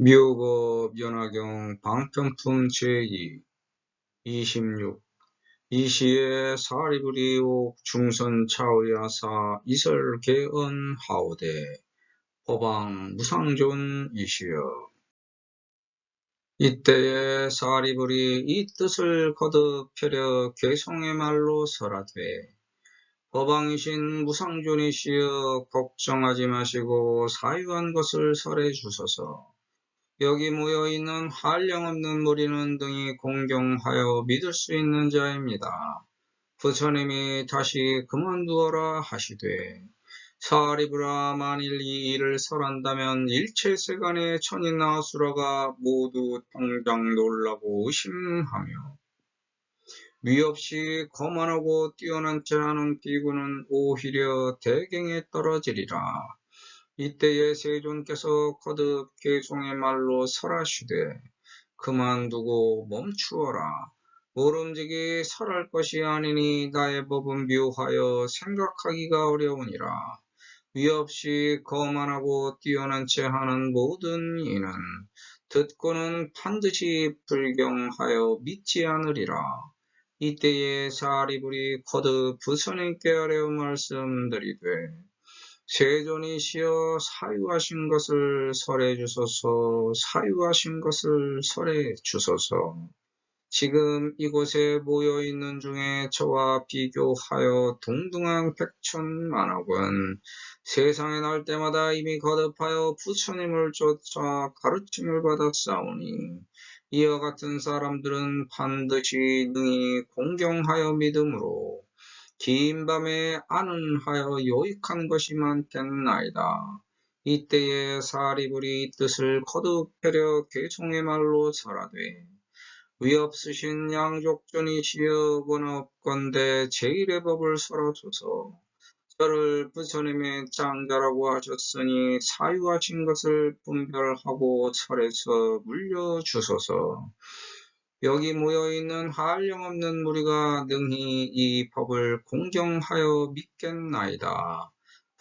묘법 연화경 방편품 제2 26 이시에 사리부리옥 중선 차의야사 이설개언 하오대 법왕 무상존 이시여. 이때에 사리부리 이 뜻을 거듭 펴려 개성의 말로 설하되 법왕이신 무상존이시여 걱정하지 마시고 사유한 것을 설해 주소서. 여기 모여있는 한량없는 무리는 등이 공경하여 믿을 수 있는 자입니다. 부처님이 다시 그만두어라 하시되 사리부라 만일 이 일을 설한다면 일체 세간의 천이나 수라가 모두 당장 놀라고 의심하며 위 없이 거만하고 뛰어난 채 하는 비구는 오히려 대경에 떨어지리라. 이때에 세존께서 거듭 개종의 말로 설하시되 그만두고 멈추어라. 모름지기 설할 것이 아니니 나의 법은 묘하여 생각하기가 어려우니라. 위 없이 거만하고 뛰어난 채 하는 모든 이는 듣고는 반드시 불경하여 믿지 않으리라. 이때에 사리부리 거듭 부처님께 아뢰어 말씀드리되 세존이시여 사유하신 것을 설해 주소서. 사유하신 것을 설해 주소서. 지금 이곳에 모여있는 중에 저와 비교하여 동등한 백천만억은 세상에 날 때마다 이미 거듭하여 부처님을 쫓아 가르침을 받았사오니 이와 같은 사람들은 반드시 능히 공경하여 믿음으로 긴 밤에 안은하여 요익한 것이 많겠나이다. 이때에 사리부리 뜻을 거듭 펴려 개종의 말로 설하되 위없으신 양족존이시여 원없건대 제1의 법을 설하소서. 저를 부처님의 짱자라고 하셨으니 사유하신 것을 분별하고 설해서 물려주소서. 여기 모여있는 한량없는 무리가 능히 이 법을 공경하여 믿겠나이다.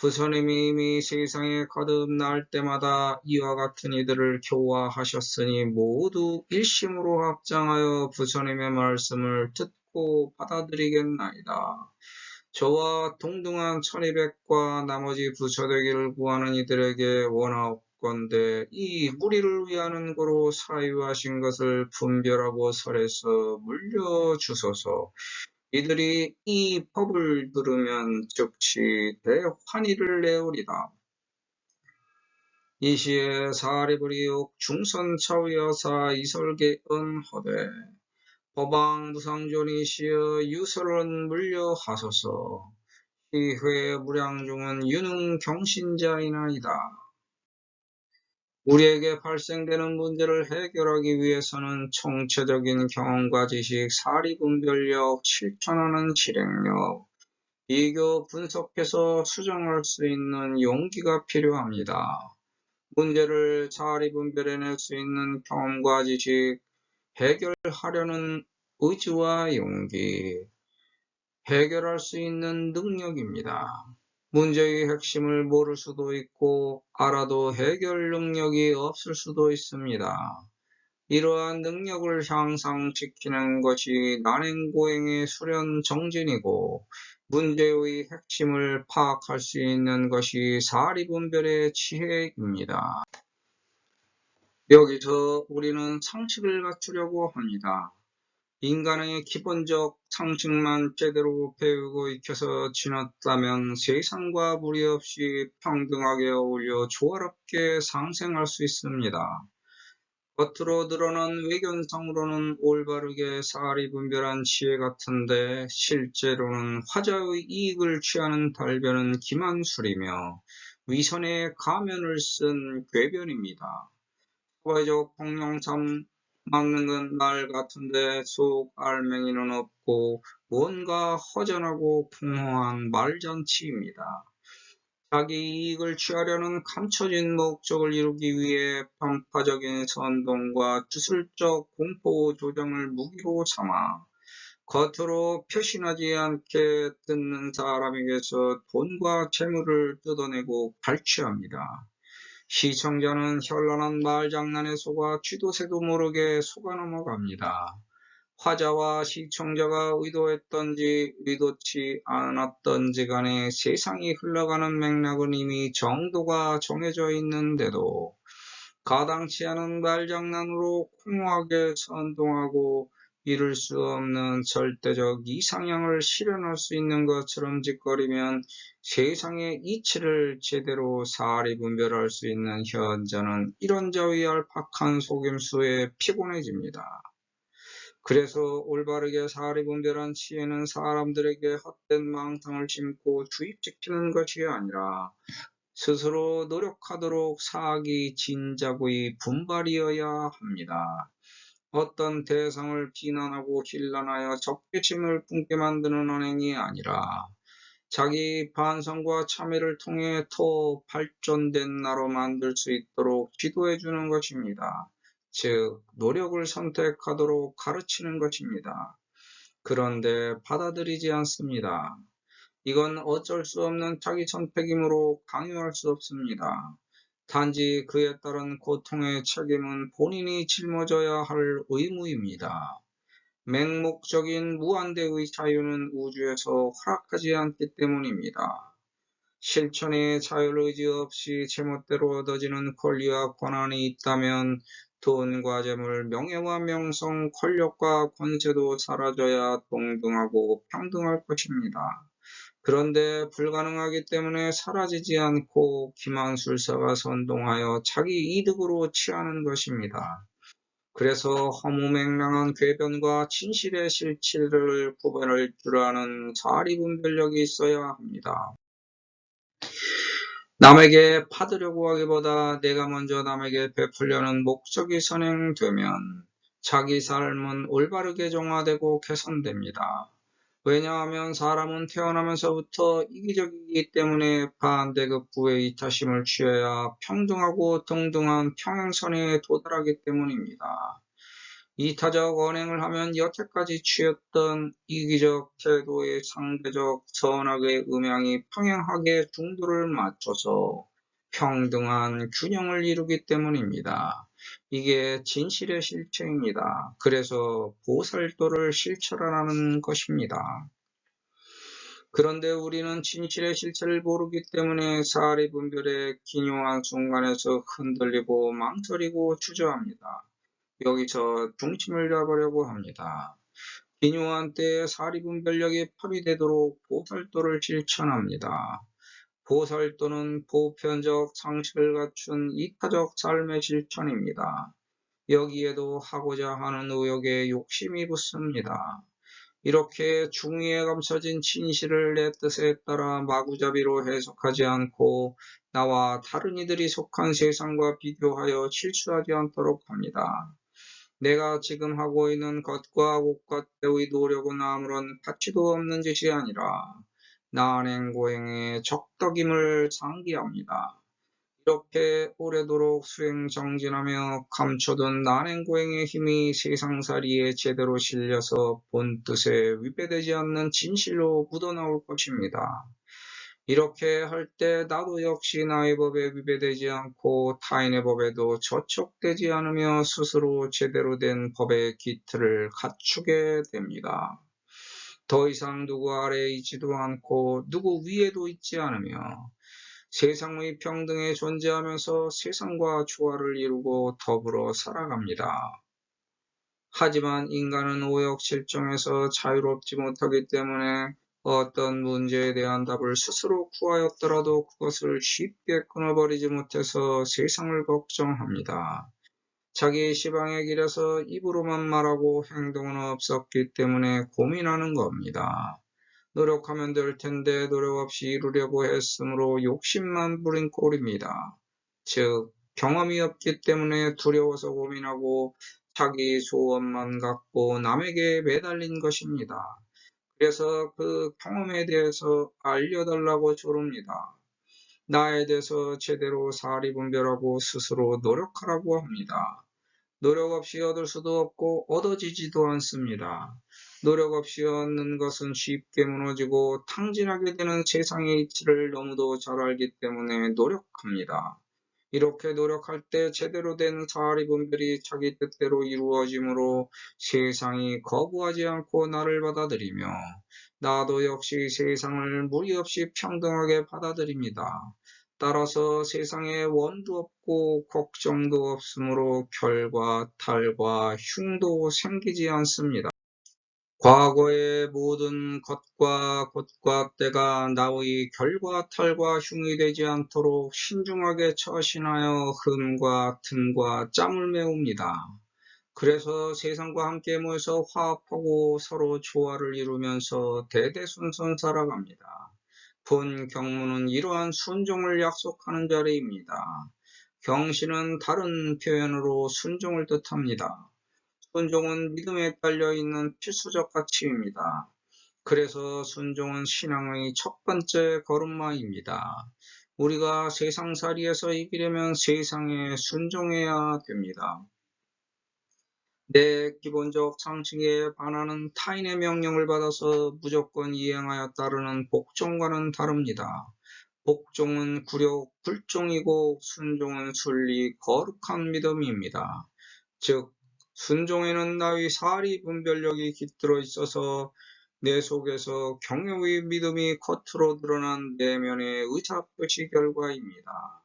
부처님이 이미 세상에 거듭 날 때마다 이와 같은 이들을 교화하셨으니 모두 일심으로 합장하여 부처님의 말씀을 듣고 받아들이겠나이다. 저와 동등한 1200과 나머지 부처되기를 구하는 이들에게 원하옵건대 이 무리를 위하는 거로 사유하신 것을 분별하고 설해서 물려주소서. 이들이 이 법을 들으면 즉시 대환희를 내오리다. 이시에 사리부리옥 중선차의여사 이설개언 허되 법왕 무상존이시여 유설은 물려하소서. 희회 무량중은 유능 경신자이나이다. 우리에게 발생되는 문제를 해결하기 위해서는 총체적인 경험과 지식, 사리분별력, 실천하는 실행력, 비교 분석해서 수정할 수 있는 용기가 필요합니다. 문제를 사리분별해낼 수 있는 경험과 지식, 해결하려는 의지와 용기, 해결할 수 있는 능력입니다. 문제의 핵심을 모를 수도 있고 알아도 해결 능력이 없을 수도 있습니다. 이러한 능력을 향상시키는 것이 난행고행의 수련 정진이고 문제의 핵심을 파악할 수 있는 것이 사리분별의 지혜입니다. 여기서 우리는 상식을 갖추려고 합니다. 인간의 기본적 상식만 제대로 배우고 익혀서 지녔다면 세상과 무리 없이 평등하게 어울려 조화롭게 상생할 수 있습니다. 겉으로 드러난 외견상으로는 올바르게 사리분별한 지혜 같은데 실제로는 화자의 이익을 취하는 달변은 기만술이며 위선의 가면을 쓴 궤변입니다. 사회적 폭력삼 막는 건 말 같은데 속 알맹이는 없고 뭔가 허전하고 풍성한 말잔치입니다. 자기 이익을 취하려는 감춰진 목적을 이루기 위해 편파적인 선동과 주술적 공포 조정을 무기로 삼아 겉으로 표신하지 않게 듣는 사람에게서 돈과 재물을 뜯어내고 갈취합니다. 시청자는 현란한 말장난에 속아 쥐도 새도 모르게 속아 넘어갑니다. 화자와 시청자가 의도했던지 의도치 않았던지 간에 세상이 흘러가는 맥락은 이미 정도가 정해져 있는데도 가당치 않은 말장난으로 공허하게 선동하고 이룰 수 없는 절대적 이상향을 실현할 수 있는 것처럼 짓거리면 세상의 이치를 제대로 사리 분별할 수 있는 현자는 이런저위 얄팍한 속임수에 피곤해집니다. 그래서 올바르게 사리 분별한 지혜는 사람들에게 헛된 망상을 심고 주입시키는 것이 아니라 스스로 노력하도록 사기 진작의 분발이어야 합니다. 어떤 대상을 비난하고 힐난하여 적개심을 품게 만드는 언행이 아니라 자기 반성과 참회를 통해 더 발전된 나로 만들 수 있도록 지도해 주는 것입니다. 즉, 노력을 선택하도록 가르치는 것입니다. 그런데 받아들이지 않습니다. 이건 어쩔 수 없는 자기 선택이므로 강요할 수 없습니다. 단지 그에 따른 고통의 책임은 본인이 짊어져야 할 의무입니다. 맹목적인 무한대의 자유는 우주에서 허락하지 않기 때문입니다. 실천의 자율의지 없이 제멋대로 얻어지는 권리와 권한이 있다면 돈과 재물, 명예와 명성, 권력과 권세도 사라져야 동등하고 평등할 것입니다. 그런데 불가능하기 때문에 사라지지 않고 기만술사가 선동하여 자기 이득으로 취하는 것입니다. 그래서 허무맹랑한 궤변과 진실의 실체를 구별할 줄 아는 사리분별력이 있어야 합니다. 남에게 받으려고 하기보다 내가 먼저 남에게 베풀려는 목적이 선행되면 자기 삶은 올바르게 정화되고 개선됩니다. 왜냐하면 사람은 태어나면서부터 이기적이기 때문에 반대급부의 이타심을 취해야 평등하고 동등한 평행선에 도달하기 때문입니다. 이타적 언행을 하면 여태까지 취했던 이기적 태도의 상대적 선악의 음양이 평행하게 중도를 맞춰서 평등한 균형을 이루기 때문입니다. 이게 진실의 실체입니다. 그래서 보살도를 실천하라는 것입니다. 그런데 우리는 진실의 실체를 모르기 때문에 사리 분별의 기묘한 순간에서 흔들리고 망설이고 주저합니다. 여기서 중심을 잡으려고 합니다. 기묘한 때에 사리 분별력이 파비되도록 보살도를 실천합니다. 보살도는 보편적 상식을 갖춘 이타적 삶의 실천입니다. 여기에도 하고자 하는 의욕에 욕심이 붙습니다. 이렇게 중의에 감춰진 진실을 내 뜻에 따라 마구잡이로 해석하지 않고 나와 다른 이들이 속한 세상과 비교하여 실수하지 않도록 합니다. 내가 지금 하고 있는 것과 옷과 때의 노력은 아무런 가치도 없는 짓이 아니라 난행고행의 적덕임을 상기합니다. 이렇게 오래도록 수행정진하며 감춰둔 난행고행의 힘이 세상살이에 제대로 실려서 본뜻에 위배되지 않는 진실로 묻어나올 것입니다. 이렇게 할 때 나도 역시 나의 법에 위배되지 않고 타인의 법에도 저촉되지 않으며 스스로 제대로 된 법의 기틀을 갖추게 됩니다. 더 이상 누구 아래에 있지도 않고 누구 위에도 있지 않으며 세상의 평등에 존재하면서 세상과 조화를 이루고 더불어 살아갑니다. 하지만 인간은 오역실정에서 자유롭지 못하기 때문에 어떤 문제에 대한 답을 스스로 구하였더라도 그것을 쉽게 끊어버리지 못해서 세상을 걱정합니다. 자기 시방의 길에서 입으로만 말하고 행동은 없었기 때문에 고민하는 겁니다. 노력하면 될 텐데 노력 없이 이루려고 했으므로 욕심만 부린 꼴입니다. 즉, 경험이 없기 때문에 두려워서 고민하고 자기 소원만 갖고 남에게 매달린 것입니다. 그래서 그 경험에 대해서 알려달라고 조릅니다. 나에 대해서 제대로 사리 분별하고 스스로 노력하라고 합니다. 노력 없이 얻을 수도 없고 얻어지지도 않습니다. 노력 없이 얻는 것은 쉽게 무너지고 탕진하게 되는 세상의 이치를 너무도 잘 알기 때문에 노력합니다. 이렇게 노력할 때 제대로 된 사리 분별이 자기 뜻대로 이루어지므로 세상이 거부하지 않고 나를 받아들이며 나도 역시 세상을 무리 없이 평등하게 받아들입니다. 따라서 세상에 원도 없고 걱정도 없으므로 결과, 탈과 흉도 생기지 않습니다. 과거의 모든 것과 때가 나의 결과, 탈과 흉이 되지 않도록 신중하게 처신하여 흠과 틈과 짬을 메웁니다. 그래서 세상과 함께 모여서 화합하고 서로 조화를 이루면서 대대손손 살아갑니다. 본 경문은 이러한 순종을 약속하는 자리입니다. 경신은 다른 표현으로 순종을 뜻합니다. 순종은 믿음에 깔려있는 필수적 가치입니다. 그래서 순종은 신앙의 첫 번째 걸음마입니다. 우리가 세상살이에서 이기려면 세상에 순종해야 됩니다. 내 기본적 상식에 반하는 타인의 명령을 받아서 무조건 이행하여 따르는 복종과는 다릅니다. 복종은 굴욕, 불종이고 순종은 순리, 거룩한 믿음입니다. 즉, 순종에는 나의 사리 분별력이 깃들어 있어서 내 속에서 경외의 믿음이 겉으로 드러난 내면의 의사표시 결과입니다.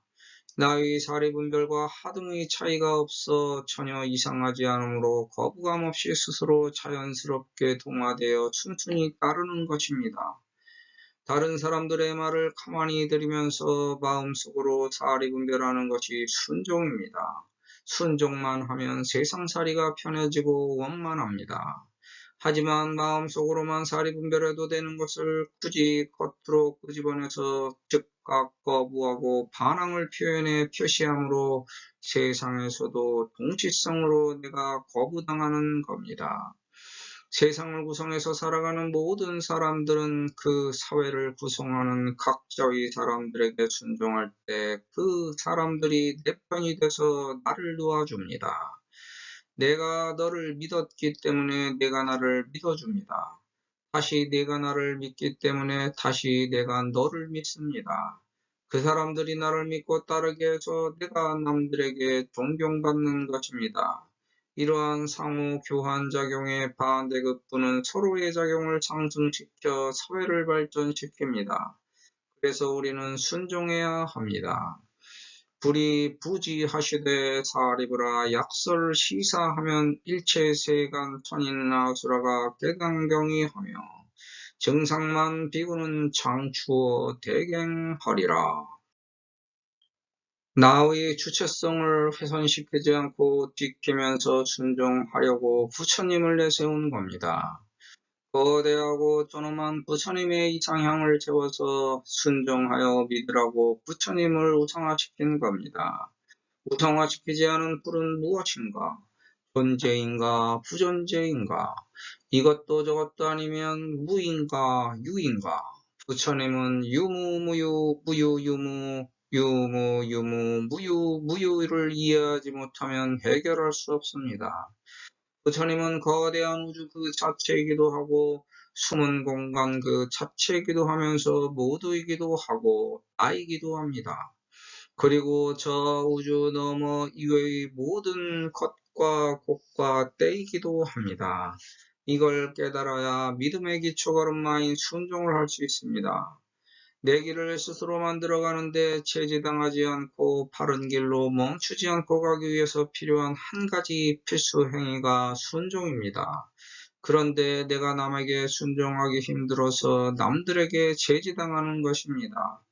나의 사리 분별과 하등의 차이가 없어 전혀 이상하지 않으므로 거부감 없이 스스로 자연스럽게 동화되어 순순히 따르는 것입니다. 다른 사람들의 말을 가만히 들으면서 마음속으로 사리 분별하는 것이 순종입니다. 순종만 하면 세상살이가 편해지고 원만합니다. 하지만 마음속으로만 사리 분별해도 되는 것을 굳이 겉으로 끄집어내서 즉각 거부하고 반항을 표현해 표시함으로 세상에서도 동시성으로 내가 거부당하는 겁니다. 세상을 구성해서 살아가는 모든 사람들은 그 사회를 구성하는 각자의 사람들에게 순종할 때 그 사람들이 내 편이 돼서 나를 도와줍니다. 내가 너를 믿었기 때문에 내가 나를 믿어줍니다. 다시 내가 나를 믿기 때문에 다시 내가 너를 믿습니다. 그 사람들이 나를 믿고 따르게 해서 내가 남들에게 존경받는 것입니다. 이러한 상호 교환 작용의 반대급부는 서로의 작용을 상승시켜 사회를 발전시킵니다. 그래서 우리는 순종해야 합니다. 불이 부지하시되 사리브라 약설 시사하면 일체 세간 천인나수라가 개강경이하며 정상만 비구는 장추어 대갱하리라. 나의 주체성을 훼손시키지 않고 지키면서 순종하려고 부처님을 내세운 겁니다. 거대하고 존엄한 부처님의 이상향을 세워서 순종하여 믿으라고 부처님을 우상화시킨 겁니다. 우상화시키지 않은 불은 무엇인가? 존재인가? 부존재인가? 이것도 저것도 아니면 무인가? 유인가? 부처님은 유무, 무유, 무유, 유무, 유무, 유무, 무유, 무유를 이해하지 못하면 해결할 수 없습니다. 부처님은 거대한 우주 그 자체이기도 하고 숨은 공간 그 자체이기도 하면서 모두이기도 하고 나이기도 합니다. 그리고 저 우주 너머 이외의 모든 것과 곳과 때이기도 합니다. 이걸 깨달아야 믿음의 기초걸음마인 순종을 할 수 있습니다. 내 길을 스스로 만들어가는데 제지당하지 않고 바른 길로 멈추지 않고 가기 위해서 필요한 한 가지 필수 행위가 순종입니다. 그런데 내가 남에게 순종하기 힘들어서 남들에게 제지당하는 것입니다.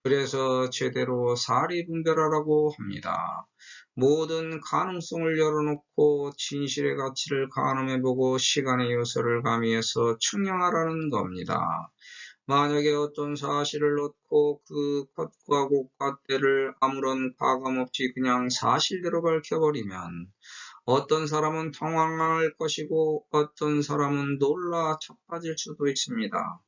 그래서 제대로 사리 분별하라고 합니다. 모든 가능성을 열어놓고 진실의 가치를 가늠해보고 시간의 요소를 가미해서 측량하라는 겁니다. 만약에 어떤 사실을 놓고 그 것과 곳과 때를 아무런 가감 없이 그냥 사실대로 밝혀버리면 어떤 사람은 당황할 것이고 어떤 사람은 놀라 자빠질 수도 있습니다.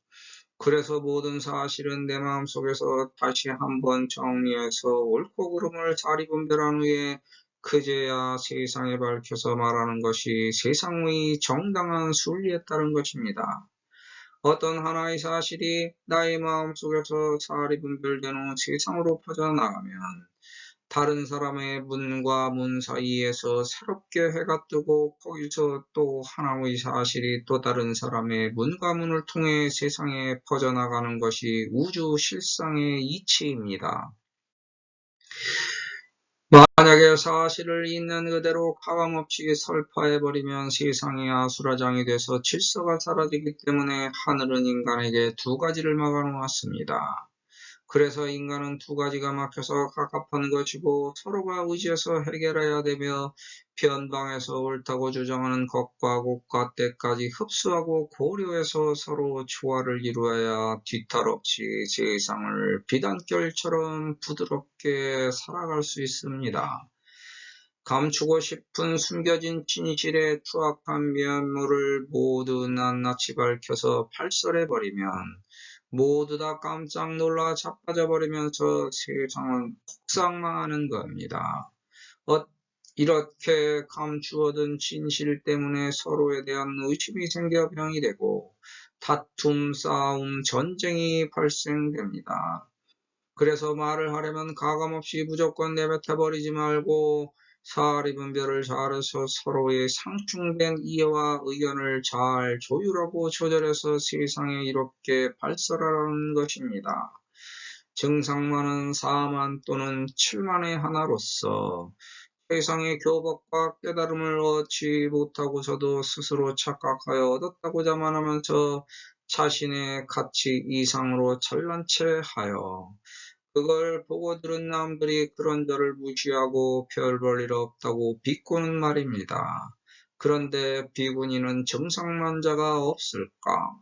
그래서 모든 사실은 내 마음속에서 다시 한번 정리해서 옳고 그름을 자리 분별한 후에 그제야 세상에 밝혀서 말하는 것이 세상의 정당한 순리에 따른 것입니다. 어떤 하나의 사실이 나의 마음속에서 사리 분별된 후 세상으로 퍼져나가면 다른 사람의 문과 문 사이에서 새롭게 해가 뜨고 거기서 또 하나의 사실이 또 다른 사람의 문과 문을 통해 세상에 퍼져나가는 것이 우주 실상의 이치입니다. 만약에 사실을 있는 그대로 가감없이 설파해버리면 세상이 아수라장이 돼서 질서가 사라지기 때문에 하늘은 인간에게 두 가지를 막아놓았습니다. 그래서 인간은 두 가지가 막혀서 갑갑한 것이고 서로가 의지해서 해결해야 되며 변방에서 옳다고 주장하는 것과 곳과 때까지 흡수하고 고려해서 서로 조화를 이루어야 뒤탈 없이 세상을 비단결처럼 부드럽게 살아갈 수 있습니다. 감추고 싶은 숨겨진 진실의 투악한 면모를 모두 낱낱이 밝혀서 발설해버리면 모두 다 깜짝 놀라 자빠져버리면서 세상은 폭삭망하는 겁니다. 이렇게 감추어둔 진실 때문에 서로에 대한 의심이 생겨 병이 되고 다툼, 싸움, 전쟁이 발생됩니다. 그래서 말을 하려면 가감없이 무조건 내뱉어버리지 말고 사리분별을 잘해서 서로의 상충된 이해와 의견을 잘 조율하고 조절해서 세상에 이롭게 발설하라는 것입니다. 증상만은 4만 또는 7만의 하나로서 세상의 교법과 깨달음을 얻지 못하고서도 스스로 착각하여 얻었다고 자만하면서 자신의 가치 이상으로 잘난 체 하여 그걸 보고 들은 남들이 그런 저를 무시하고 별 볼 일 없다고 비꼬는 말입니다. 그런데 비구니는 정상만자가 없을까?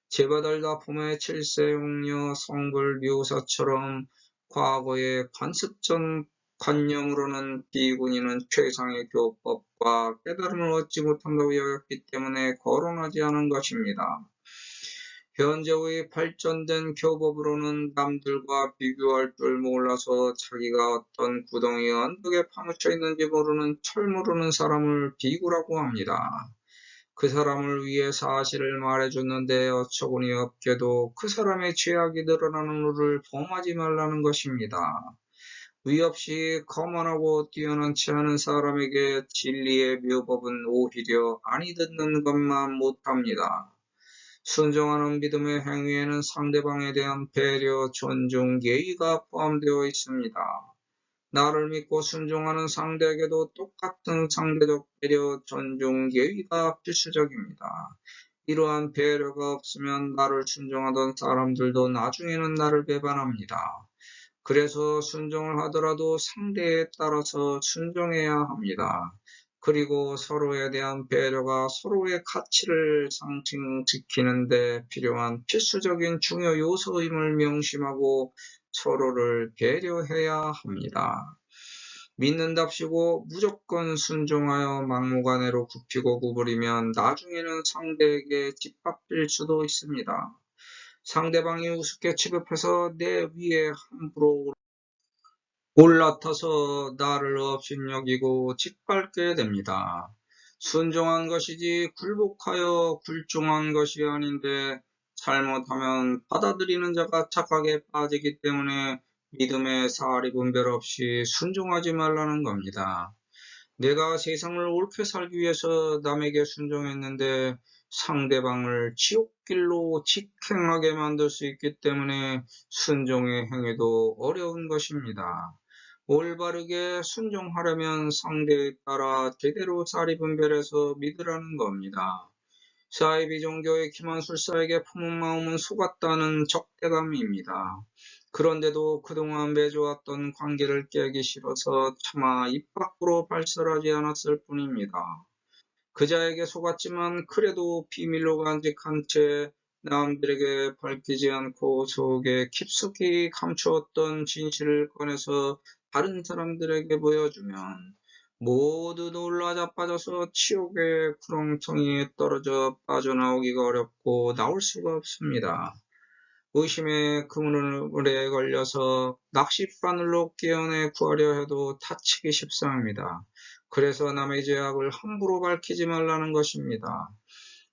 제바들 다품의 칠세용녀 성불 묘사처럼 과거의 관습전 관념으로는 비구니는 최상의 교법과 깨달음을 얻지 못한다고 여겼기 때문에 거론하지 않은 것입니다. 현재의 발전된 교법으로는 남들과 비교할 줄 몰라서 자기가 어떤 구덩이 언덕에 파묻혀 있는지 모르는 철 모르는 사람을 비구라고 합니다. 그 사람을 위해 사실을 말해줬는데 어처구니 없게도 그 사람의 죄악이 늘어나는 후를 범하지 말라는 것입니다. 위 없이 거만하고 뛰어난치 않은 사람에게 진리의 묘법은 오히려 아니 듣는 것만 못합니다. 순종하는 믿음의 행위에는 상대방에 대한 배려, 존중, 예의가 포함되어 있습니다. 나를 믿고 순종하는 상대에게도 똑같은 상대적 배려, 존중, 예의가 필수적입니다. 이러한 배려가 없으면 나를 순종하던 사람들도 나중에는 나를 배반합니다. 그래서 순종을 하더라도 상대에 따라서 순종해야 합니다. 그리고 서로에 대한 배려가 서로의 가치를 상승시키는 데 필요한 필수적인 중요 요소임을 명심하고 서로를 배려해야 합니다. 믿는답시고 무조건 순종하여 막무가내로 굽히고 구부리면 나중에는 상대에게 짓밟힐 수도 있습니다. 상대방이 우습게 취급해서 내 위에 함부로 올라타서 나를 업신여기고 짓밟게 됩니다. 순종한 것이지 굴복하여 굴종한 것이 아닌데 잘못하면 받아들이는 자가 착각에 빠지기 때문에 믿음의 사리 분별 없이 순종하지 말라는 겁니다. 내가 세상을 옳게 살기 위해서 남에게 순종했는데 상대방을 지옥길로 직행하게 만들 수 있기 때문에 순종의 행위도 어려운 것입니다. 올바르게 순종하려면 상대에 따라 제대로 사리 분별해서 믿으라는 겁니다. 사이비 종교의 김한술사에게 품은 마음은 속았다는 적대감입니다. 그런데도 그동안 맺어왔던 관계를 깨기 싫어서 차마 입 밖으로 발설하지 않았을 뿐입니다. 그자에게 속았지만 그래도 비밀로 간직한 채 남들에게 밝히지 않고 속에 깊숙이 감추었던 진실을 꺼내서 다른 사람들에게 보여주면 모두 놀라 자빠져서 지옥의 구렁텅이에 떨어져 빠져나오기가 어렵고 나올 수가 없습니다. 의심의 그물에 걸려서 낚싯바늘로 깨어내 구하려 해도 다치기 십상입니다. 그래서 남의 죄악을 함부로 밝히지 말라는 것입니다.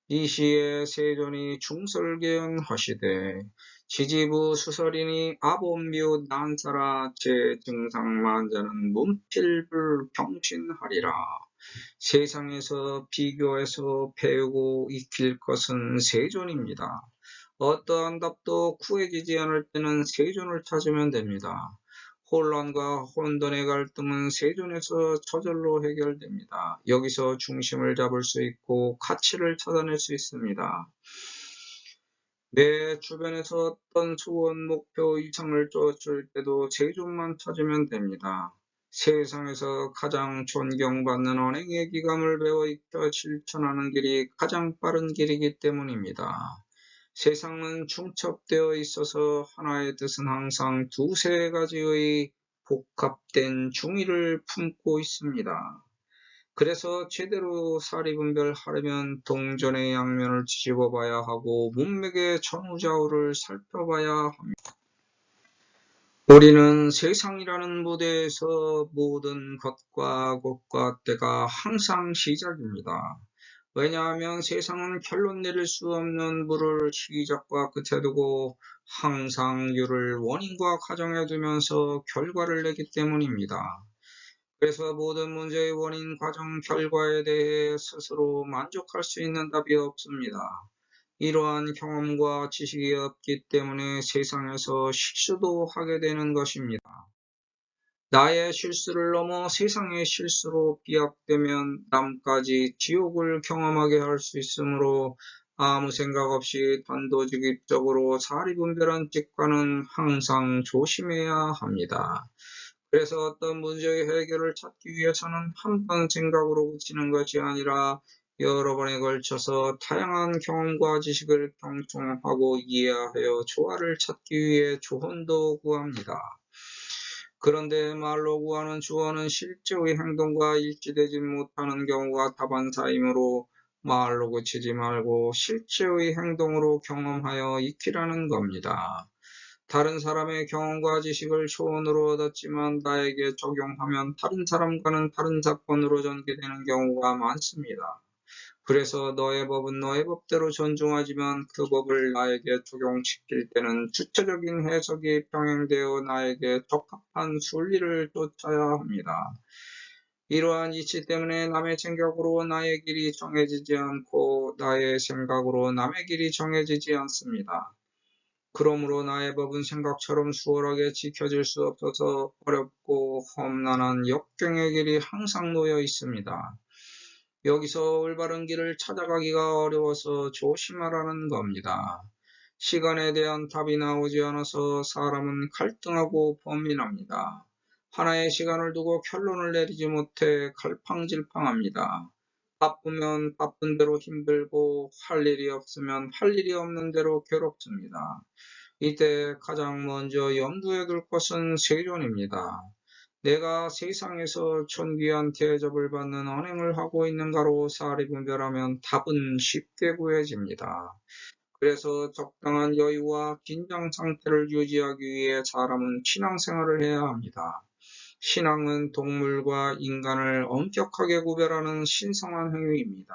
이 시에 세존이 중설개헌하시되 지지부 수설이니 아본미웃 난사라 제 증상만자는 문필불 경신하리라. 세상에서 비교해서 배우고 익힐 것은 세존입니다. 어떠한 답도 구해지지 않을 때는 세존을 찾으면 됩니다. 혼란과 혼돈의 갈등은 세존에서 저절로 해결됩니다. 여기서 중심을 잡을 수 있고 가치를 찾아낼 수 있습니다. 내 주변에서 어떤 소원, 목표 이상을 쫓을 때도 세존만 찾으면 됩니다. 세상에서 가장 존경받는 언행의 기감을 배워 익혀 실천하는 길이 가장 빠른 길이기 때문입니다. 세상은 중첩되어 있어서 하나의 뜻은 항상 두세 가지의 복합된 중의를 품고 있습니다. 그래서 제대로 사리분별하려면 동전의 양면을 뒤집어 봐야 하고 문맥의 전후좌우를 살펴봐야 합니다. 우리는 세상이라는 무대에서 모든 것과 때가 항상 시작입니다. 왜냐하면 세상은 결론 내릴 수 없는 물을 시작과 끝에 두고 항상 유를 원인과 과정에 두면서 결과를 내기 때문입니다. 그래서 모든 문제의 원인, 과정, 결과에 대해 스스로 만족할 수 있는 답이 없습니다. 이러한 경험과 지식이 없기 때문에 세상에서 실수도 하게 되는 것입니다. 나의 실수를 넘어 세상의 실수로 비약되면 남까지 지옥을 경험하게 할 수 있으므로 아무 생각 없이 단도직입적으로 사리분별한 직관은 항상 조심해야 합니다. 그래서 어떤 문제의 해결을 찾기 위해서는 한 번 생각으로 그치는 것이 아니라 여러 번에 걸쳐서 다양한 경험과 지식을 경청하고 이해하여 조화를 찾기 위해 조언도 구합니다. 그런데 말로 구하는 조언은 실제의 행동과 일치되지 못하는 경우가 다반사이므로 말로 그치지 말고 실제의 행동으로 경험하여 익히라는 겁니다. 다른 사람의 경험과 지식을 조언으로 얻었지만 나에게 적용하면 다른 사람과는 다른 사건으로 전개되는 경우가 많습니다. 그래서 너의 법은 너의 법대로 존중하지만 그 법을 나에게 적용시킬 때는 주체적인 해석이 병행되어 나에게 적합한 순리를 쫓아야 합니다. 이러한 이치 때문에 남의 생각으로 나의 길이 정해지지 않고 나의 생각으로 남의 길이 정해지지 않습니다. 그러므로 나의 법은 생각처럼 수월하게 지켜질 수 없어서 어렵고 험난한 역경의 길이 항상 놓여 있습니다. 여기서 올바른 길을 찾아가기가 어려워서 조심하라는 겁니다. 시간에 대한 답이 나오지 않아서 사람은 갈등하고 번민합니다. 하나의 시간을 두고 결론을 내리지 못해 갈팡질팡합니다. 바쁘면 바쁜 대로 힘들고 할 일이 없으면 할 일이 없는 대로 괴롭습니다. 이때 가장 먼저 염두에 둘 것은 세존입니다. 내가 세상에서 존귀한 대접을 받는 언행을 하고 있는가로 사리분별하면 답은 쉽게 구해집니다. 그래서 적당한 여유와 긴장 상태를 유지하기 위해 사람은 신앙생활을 해야 합니다. 신앙은 동물과 인간을 엄격하게 구별하는 신성한 행위입니다.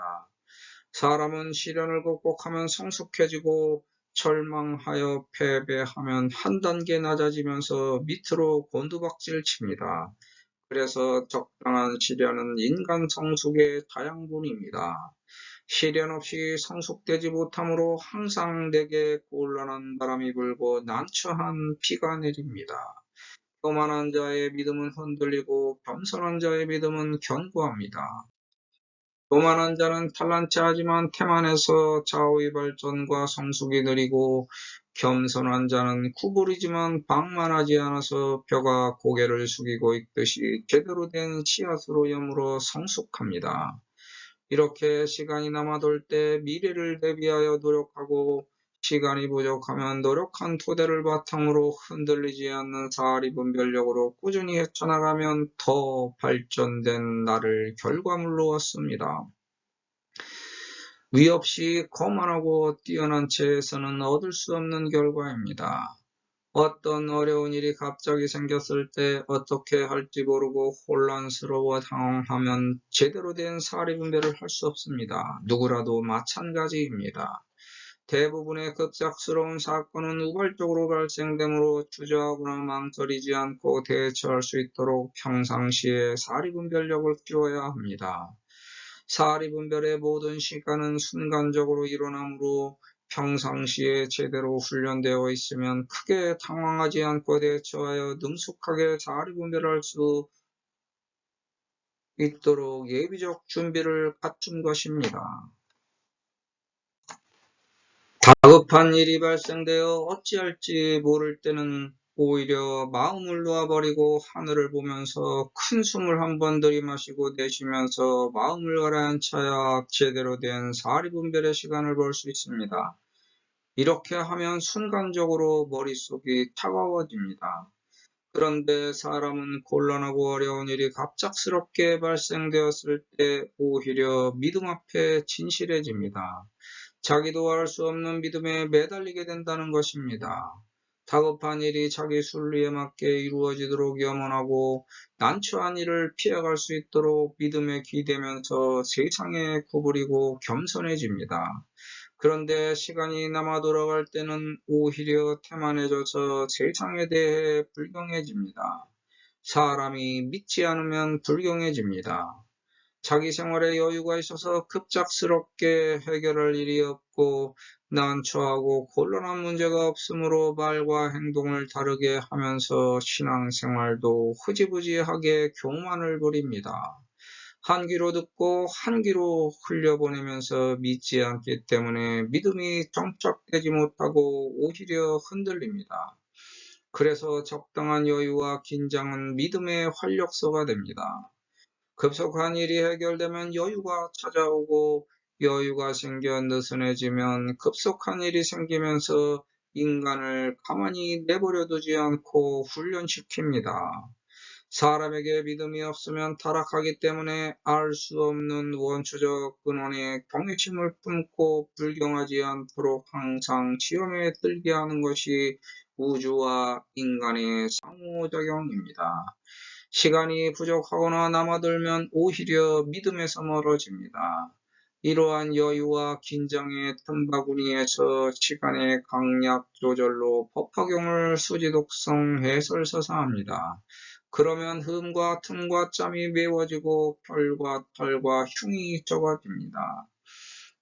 사람은 시련을 극복하면 성숙해지고 절망하여 패배하면 한 단계 낮아지면서 밑으로 곤두박질 칩니다. 그래서 적당한 시련은 인간 성숙의 다양본입니다. 시련 없이 성숙되지 못하므로 항상 내게 곤란한 바람이 불고 난처한 비가 내립니다. 교만한 자의 믿음은 흔들리고 겸손한 자의 믿음은 견고합니다. 교만한 자는 탈란치 하지만 태만해서 좌우의 발전과 성숙이 느리고 겸손한 자는 구부리지만 방만하지 않아서 벼가 고개를 숙이고 있듯이 제대로 된 씨앗으로 여물어 성숙합니다. 이렇게 시간이 남아돌 때 미래를 대비하여 노력하고 시간이 부족하면 노력한 토대를 바탕으로 흔들리지 않는 사리분별력으로 꾸준히 헤쳐나가면 더 발전된 나를 결과물로 얻습니다. 위 없이 거만하고 뛰어난 채에서는 얻을 수 없는 결과입니다. 어떤 어려운 일이 갑자기 생겼을 때 어떻게 할지 모르고 혼란스러워 당황하면 제대로 된 사리분별을 할 수 없습니다. 누구라도 마찬가지입니다. 대부분의 급작스러운 사건은 우발적으로 발생되므로 주저하거나 망설이지 않고 대처할 수 있도록 평상시에 사리분별력을 키워야 합니다. 사리분별의 모든 시간은 순간적으로 일어나므로 평상시에 제대로 훈련되어 있으면 크게 당황하지 않고 대처하여 능숙하게 사리분별할 수 있도록 예비적 준비를 갖춘 것입니다. 다급한 일이 발생되어 어찌할지 모를 때는 오히려 마음을 놓아버리고 하늘을 보면서 큰 숨을 한번 들이마시고 내쉬면서 마음을 가라앉혀야 제대로 된 사리분별의 시간을 벌 수 있습니다. 이렇게 하면 순간적으로 머릿속이 차가워집니다. 그런데 사람은 곤란하고 어려운 일이 갑작스럽게 발생되었을 때 오히려 믿음 앞에 진실해집니다. 자기도 알 수 없는 믿음에 매달리게 된다는 것입니다. 다급한 일이 자기 순리에 맞게 이루어지도록 염원하고 난처한 일을 피해갈 수 있도록 믿음에 기대면서 세상에 구부리고 겸손해집니다. 그런데 시간이 남아 돌아갈 때는 오히려 태만해져서 세상에 대해 불경해집니다. 사람이 믿지 않으면 불경해집니다. 자기 생활에 여유가 있어서 급작스럽게 해결할 일이 없고 난처하고 곤란한 문제가 없으므로 말과 행동을 다르게 하면서 신앙생활도 흐지부지하게 교만을 부립니다. 한 귀로 듣고 한 귀로 흘려보내면서 믿지 않기 때문에 믿음이 정착되지 못하고 오히려 흔들립니다. 그래서 적당한 여유와 긴장은 믿음의 활력소가 됩니다. 급속한 일이 해결되면 여유가 찾아오고 여유가 생겨 느슨해지면 급속한 일이 생기면서 인간을 가만히 내버려 두지 않고 훈련시킵니다. 사람에게 믿음이 없으면 타락하기 때문에 알 수 없는 원초적 근원의 경외심을 품고 불경하지 않도록 항상 시험에 들게 하는 것이 우주와 인간의 상호작용입니다. 시간이 부족하거나 남아들면 오히려 믿음에서 멀어집니다. 이러한 여유와 긴장의 틈바구니에서 시간의 강약 조절로 법화경을 수지독성 해설서사합니다. 그러면 흠과 틈과 짬이 메워지고 별과 털과 흉이 적어집니다.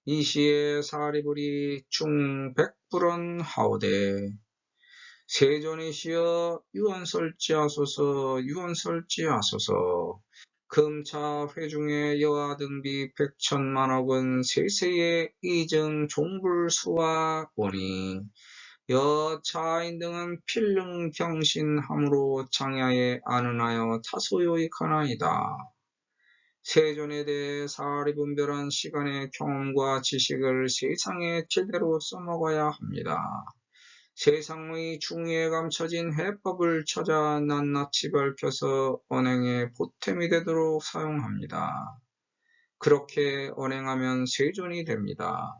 이 시에 사리불이 중백불언 하오되 세존이시여 유언설지하소서 유언설지하소서. 금차 회중의 여하 등비 백천만억은 세세의 이증 종불수와 오니 여차인 등은 필릉 경신함으로 장야에 안은하여 타소요익하나이다. 세존에 대해 사리분별한 시간의 경험과 지식을 세상에 제대로 써먹어야 합니다. 세상의 중위에 감춰진 해법을 찾아 낱낱이 밝혀서 언행의 보탬이 되도록 사용합니다. 그렇게 언행하면 세존이 됩니다.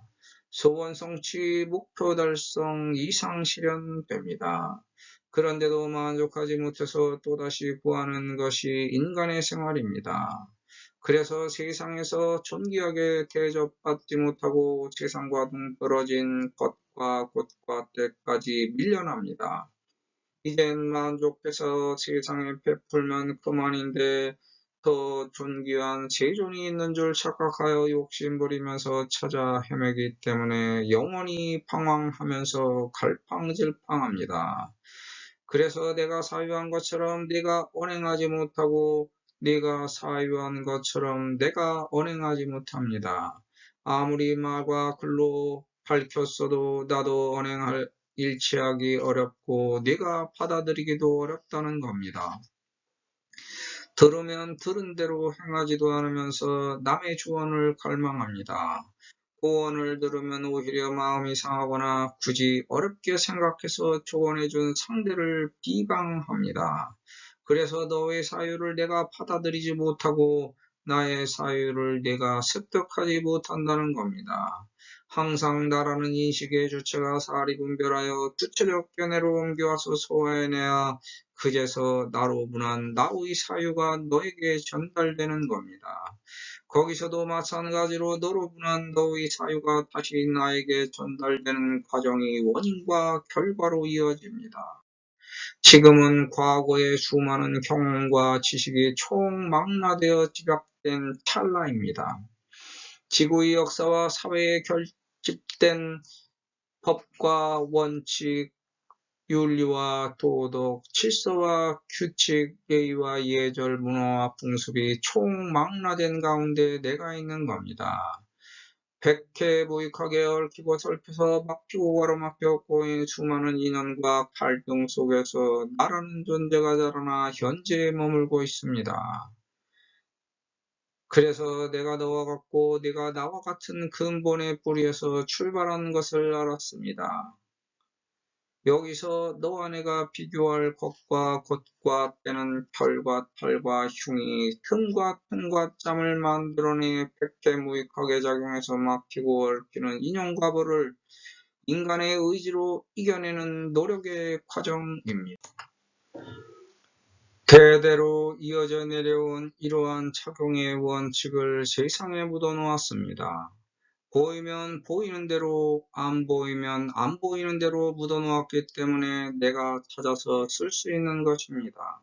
소원 성취, 목표 달성, 이상 실현됩니다. 그런데도 만족하지 못해서 또다시 구하는 것이 인간의 생활입니다. 그래서 세상에서 존귀하게 대접받지 못하고 세상과 동떨어진 것과 곳과 때까지 밀려납니다. 이젠 만족해서 세상에 베풀면 그만인데 더 존귀한 세존이 있는 줄 착각하여 욕심부리면서 찾아 헤매기 때문에 영원히 방황하면서 갈팡질팡합니다. 그래서 내가 사유한 것처럼 내가 언행하지 못하고 네가 사유한 것처럼 내가 언행하지 못합니다. 아무리 말과 글로 밝혔어도 나도 언행할 일치하기 어렵고 네가 받아들이기도 어렵다는 겁니다. 들으면 들은 대로 행하지도 않으면서 남의 조언을 갈망합니다. 조언을 들으면 오히려 마음이 상하거나 굳이 어렵게 생각해서 조언해준 상대를 비방합니다. 그래서 너의 사유를 내가 받아들이지 못하고 나의 사유를 내가 습득하지 못한다는 겁니다. 항상 나라는 인식의 주체가 사리분별하여 주체적 견해로 옮겨와서 소화해내야 그제서 나로 분한 나의 사유가 너에게 전달되는 겁니다. 거기서도 마찬가지로 너로 분한 너의 사유가 다시 나에게 전달되는 과정이 원인과 결과로 이어집니다. 지금은 과거의 수많은 경험과 지식이 총망라되어 집약된 찰나입니다. 지구의 역사와 사회에 결집된 법과 원칙, 윤리와 도덕, 질서와 규칙, 예의와 예절, 문화와 풍습이 총망라된 가운데 내가 있는 겁니다. 백해무익하게 얽히고 설펴서 막히고 가로막혀 꼬인 수많은 인연과 갈등 속에서 나라는 존재가 자라나 현재에 머물고 있습니다. 그래서 내가 너와 같고 네가 나와 같은 근본의 뿌리에서 출발한 것을 알았습니다. 여기서 너와 내가 비교할 것과 겉과 때는 별과 달과 흉이 틈과 틈과 짬을 만들어내 백해무익하게 작용해서 막히고 얽히는 인연과 벌을 인간의 의지로 이겨내는 노력의 과정입니다. 대대로 이어져 내려온 이러한 착용의 원칙을 세상에 묻어놓았습니다. 보이면 보이는 대로, 안 보이면 안 보이는 대로 묻어놓았기 때문에 내가 찾아서 쓸 수 있는 것입니다.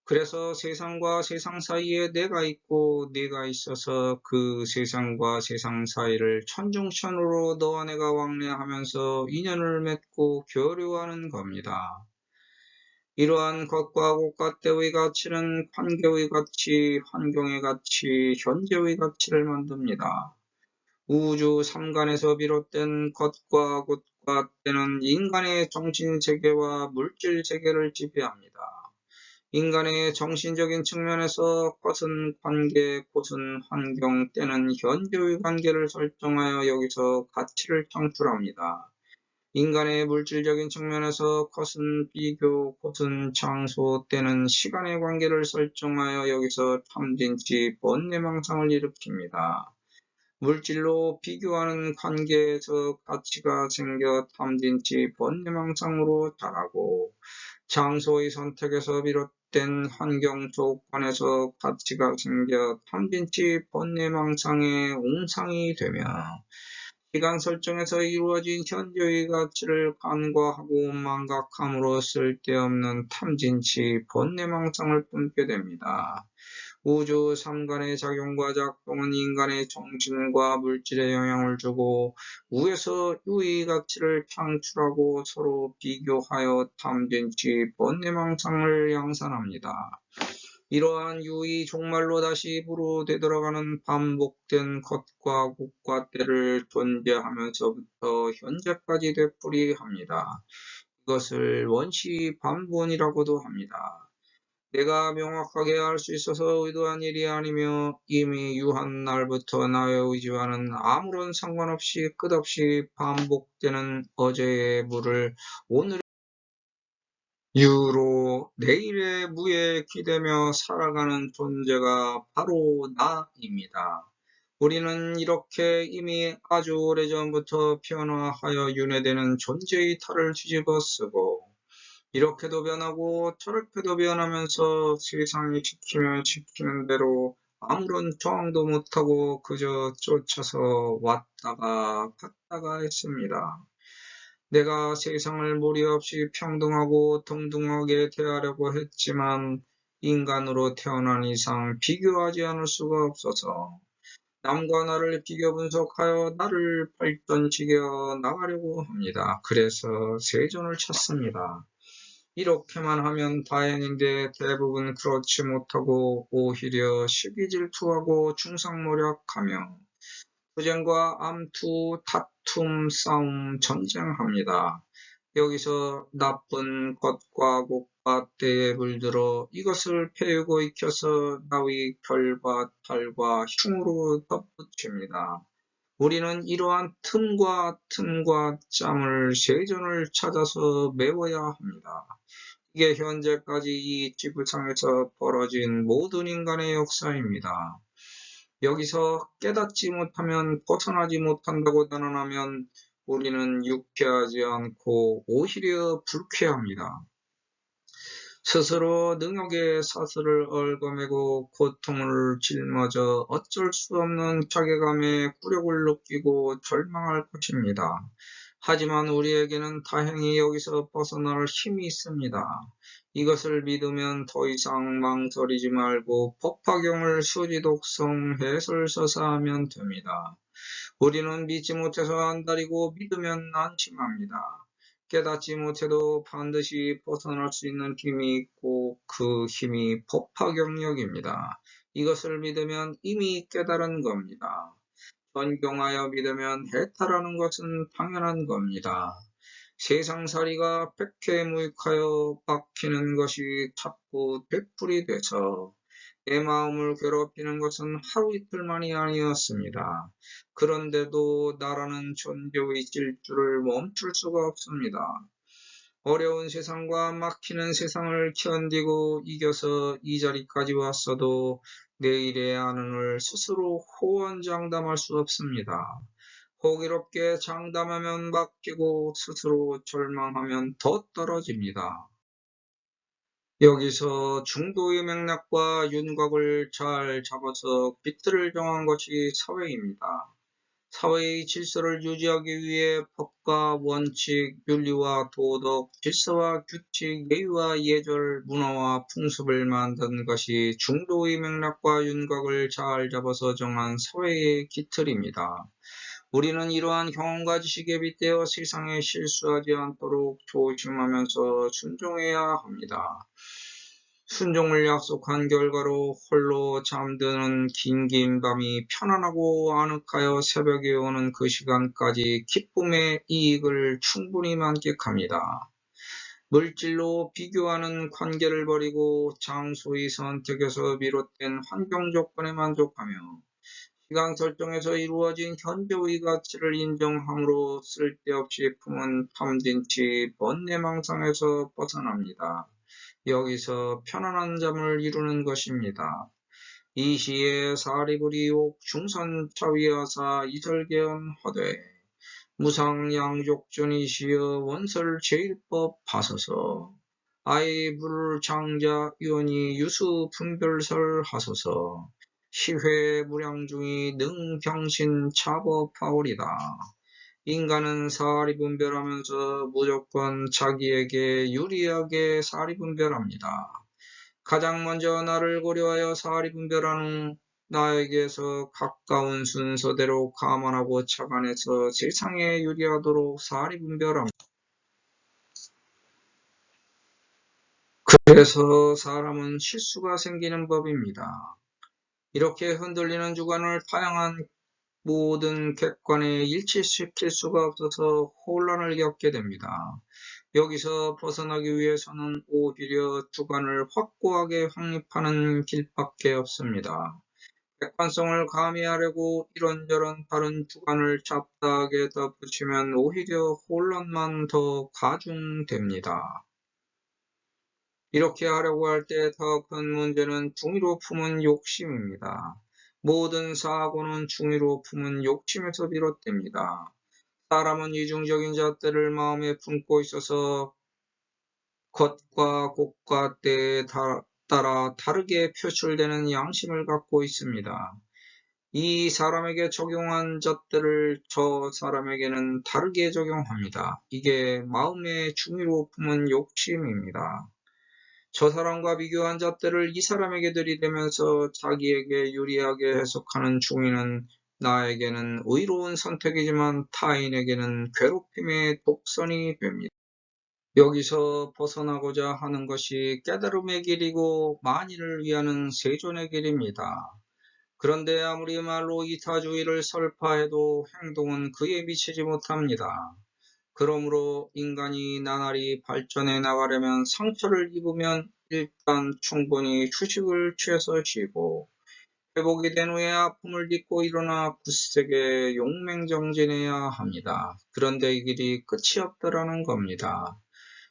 그래서 세상과 세상 사이에 내가 있고 네가 있어서 그 세상과 세상 사이를 천중천으로 너와 내가 왕래하면서 인연을 맺고 교류하는 겁니다. 이러한 것과 곳과 때의 가치는 관계의 가치, 환경의 가치, 현재의 가치를 만듭니다. 우주 삼간에서 비롯된 것과 곳과 때는 인간의 정신세계와 물질세계를 지배합니다. 인간의 정신적인 측면에서 것은 관계, 곳은 환경, 때는 현재의 관계를 설정하여 여기서 가치를 창출합니다. 인간의 물질적인 측면에서 것은 비교, 곳은 장소, 때는 시간의 관계를 설정하여 여기서 탐진치, 번뇌망상을 일으킵니다. 물질로 비교하는 관계에서 가치가 생겨 탐진치, 번뇌망상으로 자라고 장소의 선택에서 비롯된 환경 조건에서 가치가 생겨 탐진치, 번뇌망상의 옹상이 되며 시간 설정에서 이루어진 현재의 가치를 간과하고 망각함으로 쓸데없는 탐진치, 번뇌망상을 품게 됩니다. 우주 삼간의 작용과 작동은 인간의 정신과 물질에 영향을 주고 우에서 유의 가치를 창출하고 서로 비교하여 탐진치, 번뇌망상을 양산합니다. 이러한 유의 종말로 다시 입으로 되돌아가는 반복된 것과 곳과 때를 존재하면서부터 현재까지 되풀이합니다. 이것을 원시반본이라고도 합니다. 내가 명확하게 알 수 있어서 의도한 일이 아니며 이미 유한 날부터 나의 의지와는 아무런 상관없이 끝없이 반복되는 어제의 물을 오늘의 유로 내일의 무에 기대며 살아가는 존재가 바로 나입니다. 우리는 이렇게 이미 아주 오래전부터 변화하여 윤회되는 존재의 탈을 뒤집어 쓰고 이렇게도 변하고 저렇게도 변하면서 세상이 시키면 시키는 대로 아무런 저항도 못하고 그저 쫓아서 왔다가 갔다가 했습니다. 내가 세상을 무리 없이 평등하고 동등하게 대하려고 했지만 인간으로 태어난 이상 비교하지 않을 수가 없어서 남과 나를 비교 분석하여 나를 발전시켜 나가려고 합니다. 그래서 세존을 찾습니다. 이렇게만 하면 다행인데 대부분 그렇지 못하고 오히려 시기 질투하고 중상모략하며 투쟁과 암투, 다툼, 싸움, 전쟁합니다. 여기서 나쁜 것과 곡과 때에 물들어 이것을 패우고 익혀서 나의 결과, 달과 흉으로 덧붙입니다. 우리는 이러한 틈과 짬을 세존을 찾아서 메워야 합니다. 이게 현재까지 이 지구상에서 벌어진 모든 인간의 역사입니다. 여기서 깨닫지 못하면 벗어나지 못한다고 단언하면 우리는 유쾌하지 않고 오히려 불쾌합니다. 스스로 능욕의 사슬을 얽어매고 고통을 짊어져 어쩔 수 없는 자괴감에 굴욕을 느끼고 절망할 것입니다. 하지만 우리에게는 다행히 여기서 벗어날 힘이 있습니다. 이것을 믿으면 더 이상 망설이지 말고 법화경을 수지독성 해설서사하면 됩니다. 우리는 믿지 못해서 안달이고 믿으면 안심합니다. 깨닫지 못해도 반드시 벗어날 수 있는 힘이 있고 그 힘이 법화경력입니다. 이것을 믿으면 이미 깨달은 겁니다. 존경하여 믿으면 해탈하는 것은 당연한 겁니다. 세상살이가 백해무익하여 박히는 것이 자꾸 되풀이 돼서 내 마음을 괴롭히는 것은 하루 이틀만이 아니었습니다. 그런데도 나라는 존재의 질주를 멈출 수가 없습니다. 어려운 세상과 막히는 세상을 견디고 이겨서 이 자리까지 왔어도 내일의 안흥을 스스로 호언장담할 수 없습니다. 호기롭게 장담하면 맡기고 스스로 절망하면 더 떨어집니다. 여기서 중도의 맥락과 윤곽을 잘 잡아서 비틀을 정한 것이 사회입니다. 사회의 질서를 유지하기 위해 법과 원칙, 윤리와 도덕, 질서와 규칙, 예의와 예절, 문화와 풍습을 만든 것이 중도의 맥락과 윤곽을 잘 잡아서 정한 사회의 기틀입니다. 우리는 이러한 경험과 지식에 빗대어 세상에 실수하지 않도록 조심하면서 순종해야 합니다. 순종을 약속한 결과로 홀로 잠드는 긴긴 밤이 편안하고 아늑하여 새벽에 오는 그 시간까지 기쁨의 이익을 충분히 만끽합니다. 물질로 비교하는 관계를 버리고 장소의 선택에서 비롯된 환경 조건에 만족하며 시간 설정에서 이루어진 현재의 가치를 인정함으로 쓸데없이 품은 탐진치 번뇌망상에서 벗어납니다. 여기서 편안한 잠을 이루는 것입니다. 이 시에 사리부리옥 중선차위하사 이설계언 허되 무상양족전이시여 원설제일법 하소서. 아이불장자 위원이 유수분별설 하소서. 시회 무량중이 능병신 차법하오리다. 인간은 사리분별하면서 무조건 자기에게 유리하게 사리분별합니다. 가장 먼저 나를 고려하여 사리분별한 후 나에게서 가까운 순서대로 감안하고 착안해서 세상에 유리하도록 사리분별합니다. 그래서 사람은 실수가 생기는 법입니다. 이렇게 흔들리는 주관을 다양한 모든 객관에 일치시킬 수가 없어서 혼란을 겪게 됩니다. 여기서 벗어나기 위해서는 오히려 주관을 확고하게 확립하는 길밖에 없습니다. 객관성을 가미하려고 이런저런 다른 주관을 잡다하게 덧붙이면 오히려 혼란만 더 가중됩니다. 이렇게 하려고 할 때 더 큰 문제는 중의로 품은 욕심입니다. 모든 사고는 중의로 품은 욕심에서 비롯됩니다. 사람은 이중적인 잣대를 마음에 품고 있어서 것과 곡과 때에 따라 다르게 표출되는 양심을 갖고 있습니다. 이 사람에게 적용한 잣대를 저 사람에게는 다르게 적용합니다. 이게 마음의 중의로 품은 욕심입니다. 저 사람과 비교한 잣대를 이 사람에게 들이대면서 자기에게 유리하게 해석하는 중의는 나에게는 의로운 선택이지만 타인에게는 괴롭힘의 독선이 됩니다. 여기서 벗어나고자 하는 것이 깨달음의 길이고 만인을 위하는 세존의 길입니다. 그런데 아무리 말로 이타주의를 설파해도 행동은 그에 미치지 못합니다. 그러므로 인간이 나날이 발전해 나가려면 상처를 입으면 일단 충분히 휴식을 취해서 쉬고 회복이 된 후에 아픔을 딛고 일어나 굳세게 용맹정진해야 합니다. 그런데 이 길이 끝이 없더라는 겁니다.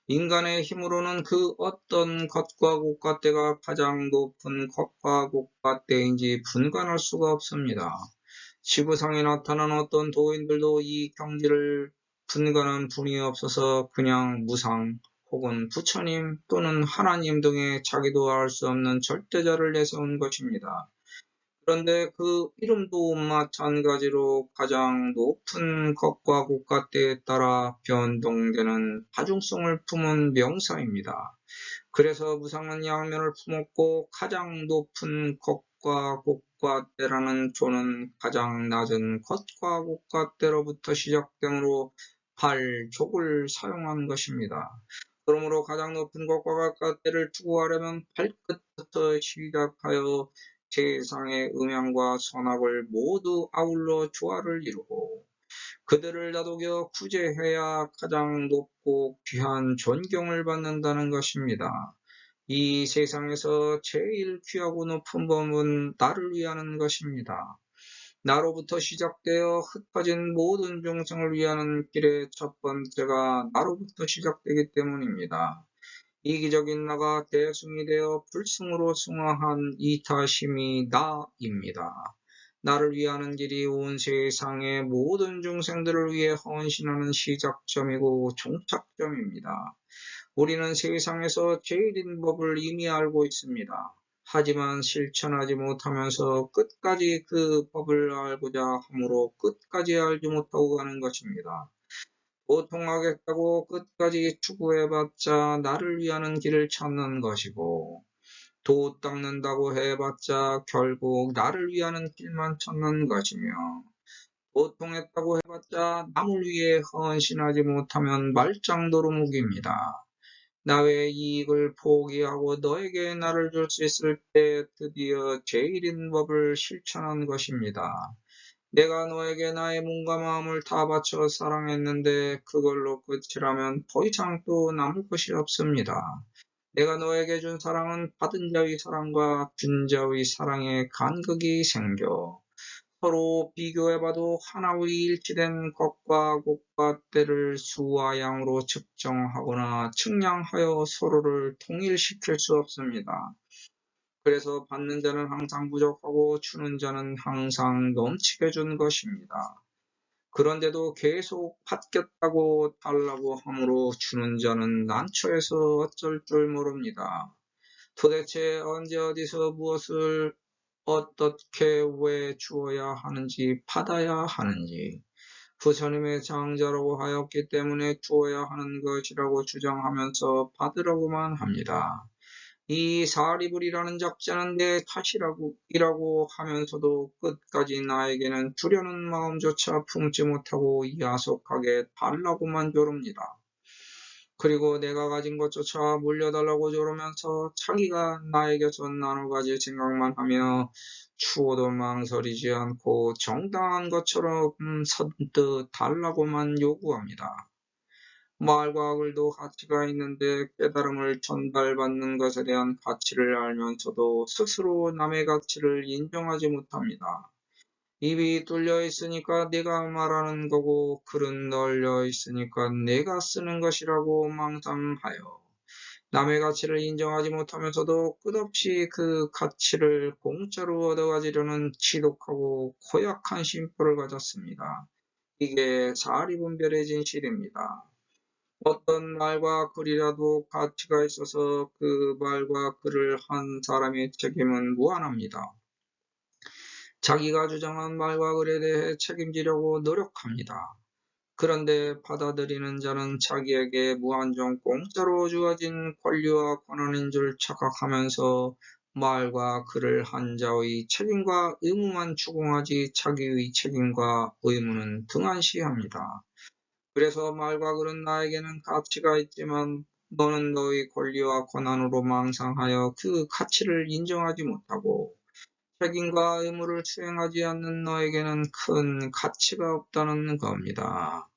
인간의 힘으로는 그 어떤 것과 고가대가 가장 높은 것과 고가대인지 분간할 수가 없습니다. 지구상에 나타난 어떤 도인들도 이 경지를 분간한 분이 없어서 그냥 무상 혹은 부처님 또는 하나님 등의 자기도 알 수 없는 절대자를 내세운 것입니다. 그런데 그 이름도 마찬가지로 가장 높은 것과 국가때에 따라 변동되는 다중성을 품은 명사입니다. 그래서 무상한 양면을 품었고 가장 높은 것과 국가때라는 조는 가장 낮은 것과 국가때로부터 시작되므로 발족을 사용한 것입니다. 그러므로 가장 높은 것과 국가때를 추구하려면 발끝부터 시작하여 세상의 음양과 선악을 모두 아울러 조화를 이루고 그들을 다독여 구제해야 가장 높고 귀한 존경을 받는다는 것입니다. 이 세상에서 제일 귀하고 높은 법은 나를 위하는 것입니다. 나로부터 시작되어 흩어진 모든众生을 위하는 길의 첫 번째가 나로부터 시작되기 때문입니다. 이기적인 나가 대승이 되어 불승으로 승화한 이타심이 나입니다. 나를 위하는 길이 온 세상의 모든 중생들을 위해 헌신하는 시작점이고 종착점입니다. 우리는 세상에서 제일인 법을 이미 알고 있습니다. 하지만 실천하지 못하면서 끝까지 그 법을 알고자 함으로 끝까지 알지 못하고 가는 것입니다. 도통하겠다고 끝까지 추구해봤자 나를 위하는 길을 찾는 것이고 도 닦는다고 해봤자 결국 나를 위하는 길만 찾는 것이며 도통했다고 해봤자 남을 위해 헌신하지 못하면 말짱도루묵입니다. 나의 이익을 포기하고 너에게 나를 줄 수 있을 때 드디어 제일인 법을 실천한 것입니다. 내가 너에게 나의 몸과 마음을 다 바쳐 사랑했는데 그걸로 끝이라면 더 이상 또 남을 것이 없습니다. 내가 너에게 준 사랑은 받은 자의 사랑과 준 자의 사랑에 간극이 생겨 서로 비교해봐도 하나의 일치된 것과 곡과 때를 수와 양으로 측정하거나 측량하여 서로를 통일시킬 수 없습니다. 그래서 받는 자는 항상 부족하고 주는 자는 항상 넘치게 준 것입니다. 그런데도 계속 받겠다고 달라고 함으로 주는 자는 난처해서 어쩔 줄 모릅니다. 도대체 언제 어디서 무엇을 어떻게 왜 주어야 하는지 받아야 하는지 부처님의 장자라고 하였기 때문에 주어야 하는 것이라고 주장하면서 받으라고만 합니다. 이 사리불이라는 작자는 내 탓이라고 하면서도 끝까지 나에게는 주려는 마음조차 품지 못하고 야속하게 달라고만 조릅니다. 그리고 내가 가진 것조차 물려달라고 조르면서 자기가 나에게서 나눠 가질 생각만 하며 추호도 망설이지 않고 정당한 것처럼 선뜻 달라고만 요구합니다. 말과 글도 가치가 있는데 깨달음을 전달받는 것에 대한 가치를 알면서도 스스로 남의 가치를 인정하지 못합니다. 입이 뚫려 있으니까 내가 말하는 거고 글은 널려 있으니까 내가 쓰는 것이라고 망상하여 남의 가치를 인정하지 못하면서도 끝없이 그 가치를 공짜로 얻어가지려는 지독하고 고약한 심보를 가졌습니다. 이게 사리분별의 진실입니다. 어떤 말과 글이라도 가치가 있어서 그 말과 글을 한 사람의 책임은 무한합니다. 자기가 주장한 말과 글에 대해 책임지려고 노력합니다. 그런데 받아들이는 자는 자기에게 무한정 공짜로 주어진 권리와 권한인 줄 착각하면서 말과 글을 한 자의 책임과 의무만 추궁하지 자기의 책임과 의무는 등한시합니다. 그래서 말과 글은 나에게는 가치가 있지만 너는 너의 권리와 권한으로 망상하여 그 가치를 인정하지 못하고 책임과 의무를 수행하지 않는 너에게는 큰 가치가 없다는 겁니다.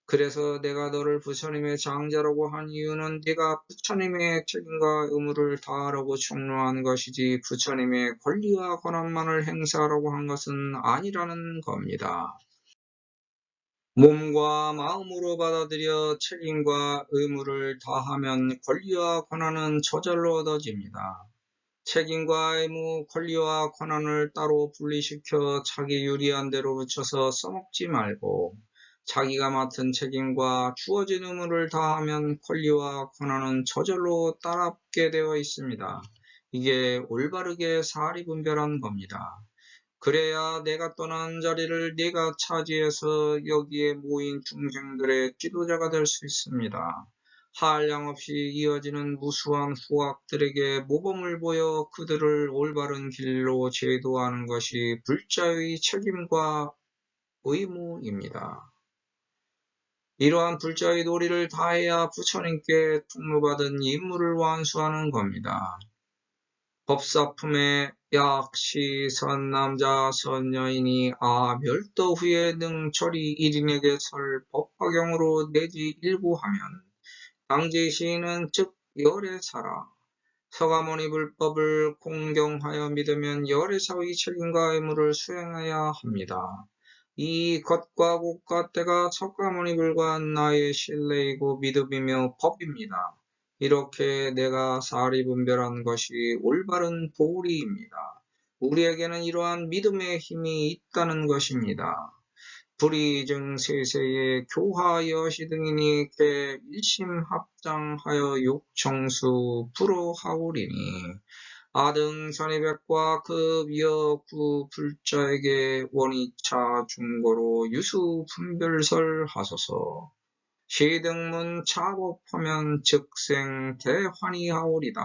그래서 내가 너를 부처님의 장자라고 한 이유는 네가 부처님의 책임과 의무를 다하라고 충고한 것이지 부처님의 권리와 권한만을 행사하라고 한 것은 아니라는 겁니다. 몸과 마음으로 받아들여 책임과 의무를 다하면 권리와 권한은 저절로 얻어집니다. 책임과 의무, 권리와 권한을 따로 분리시켜 자기 유리한 대로 붙여서 써먹지 말고 자기가 맡은 책임과 주어진 의무를 다하면 권리와 권한은 저절로 따라붙게 되어 있습니다. 이게 올바르게 사리분별한 겁니다. 그래야 내가 떠난 자리를 네가 차지해서 여기에 모인 중생들의 지도자가 될 수 있습니다. 한량없이 이어지는 무수한 후학들에게 모범을 보여 그들을 올바른 길로 제도하는 것이 불자의 책임과 의무입니다. 이러한 불자의 도리를 다해야 부처님께 통로받은 임무를 완수하는 겁니다. 법사품에 약시 선남자 선여인이 멸도 후에 능처리 일인에게 설 법화경으로 내지 일구하면 당지 시인은 즉 열애사라. 서가모니 불법을 공경하여 믿으면 열애사의 책임과 의무를 수행해야 합니다. 이 것과 곳과 때가 석가모니 불과 나의 신뢰이고 믿음이며 법입니다. 이렇게 내가 사리분별한 것이 올바른 도리입니다. 우리에게는 이러한 믿음의 힘이 있다는 것입니다. 불의증 세세의 교화 여시 등이니 개 일심합장하여 욕청수 불호하오리니 아등 선의백과 급여구 불자에게 원이차 중고로 유수 분별설 하소서. 시등문 차법하면 즉생 대환희하오리다.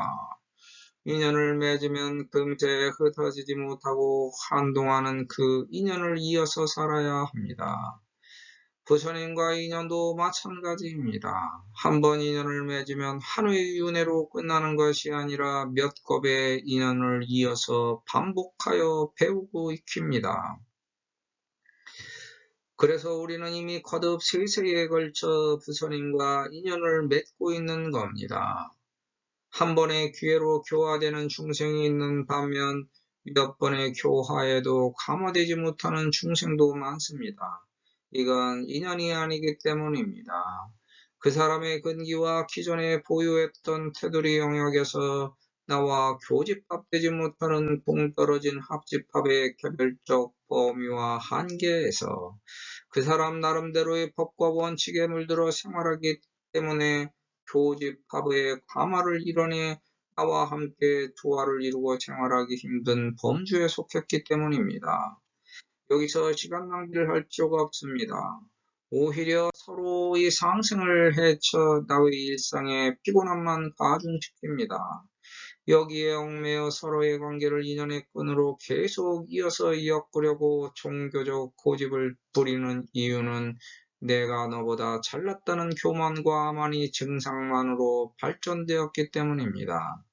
인연을 맺으면 금세 흩어지지 못하고 한동안은 그 인연을 이어서 살아야 합니다. 부처님과 인연도 마찬가지입니다. 한 번 인연을 맺으면 한 회의 윤회로 끝나는 것이 아니라 몇 겁의 인연을 이어서 반복하여 배우고 익힙니다. 그래서 우리는 이미 거듭 세세에 걸쳐 부처님과 인연을 맺고 있는 겁니다. 한 번의 기회로 교화되는 중생이 있는 반면 몇 번의 교화에도 감화되지 못하는 중생도 많습니다. 이건 인연이 아니기 때문입니다. 그 사람의 근기와 기존에 보유했던 테두리 영역에서 나와 교집합되지 못하는 동떨어진 합집합의 개별적 범위와 한계에서 그 사람 나름대로의 법과 원칙에 물들어 생활하기 때문에 교집합의 과마를 이뤄내 나와 함께 조화를 이루고 생활하기 힘든 범주에 속했기 때문입니다. 여기서 시간 낭비를 할 필요가 없습니다. 오히려 서로의 상승을 해쳐 나의 일상에 피곤함만 가중시킵니다. 여기에 얽매여 서로의 관계를 인연의 끈으로 계속 이어서 엮으려고 종교적 고집을 부리는 이유는 내가 너보다 잘났다는 교만과 아만이 증상만으로 발전되었기 때문입니다.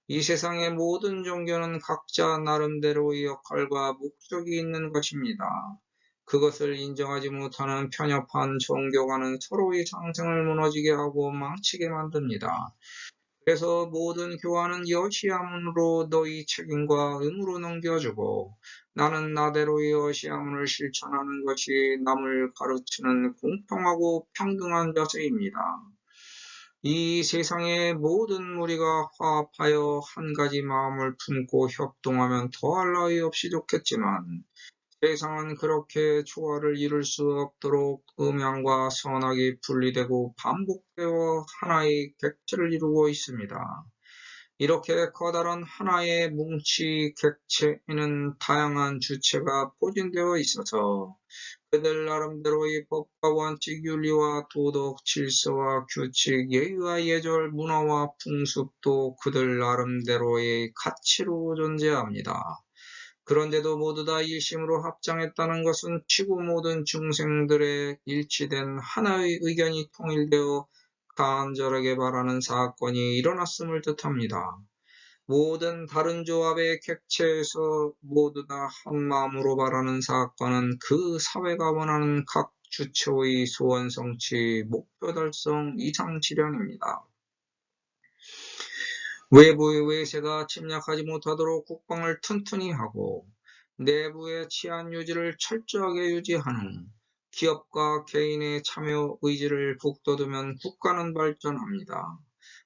이 세상의 모든 종교는 각자 나름대로의 역할과 목적이 있는 것입니다. 그것을 인정하지 못하는 편협한 종교가는 서로의 상승을 무너지게 하고 망치게 만듭니다. 그래서 모든 교화는 여시야문으로 너희 책임과 의무로 넘겨주고 나는 나대로의 여시야문을 실천하는 것이 남을 가르치는 공평하고 평등한 자세입니다. 이 세상의 모든 무리가 화합하여 한 가지 마음을 품고 협동하면 더할 나위 없이 좋겠지만 세상은 그렇게 조화를 이룰 수 없도록 음양과 선악이 분리되고 반복되어 하나의 객체를 이루고 있습니다. 이렇게 커다란 하나의 뭉치 객체에는 다양한 주체가 포진되어 있어서 그들 나름대로의 법과 원칙, 윤리와 도덕, 질서와 규칙, 예의와 예절, 문화와 풍습도 그들 나름대로의 가치로 존재합니다. 그런데도 모두 다 일심으로 합장했다는 것은 지구 모든 중생들의 일치된 하나의 의견이 통일되어 간절하게 바라는 사건이 일어났음을 뜻합니다. 모든 다른 조합의 객체에서 모두 다 한마음으로 바라는 사건은 그 사회가 원하는 각 주체의 소원 성취, 목표 달성, 이상 실현입니다. 외부의 외세가 침략하지 못하도록 국방을 튼튼히 하고 내부의 치안 유지를 철저하게 유지하는 기업과 개인의 참여 의지를 북돋우면 국가는 발전합니다.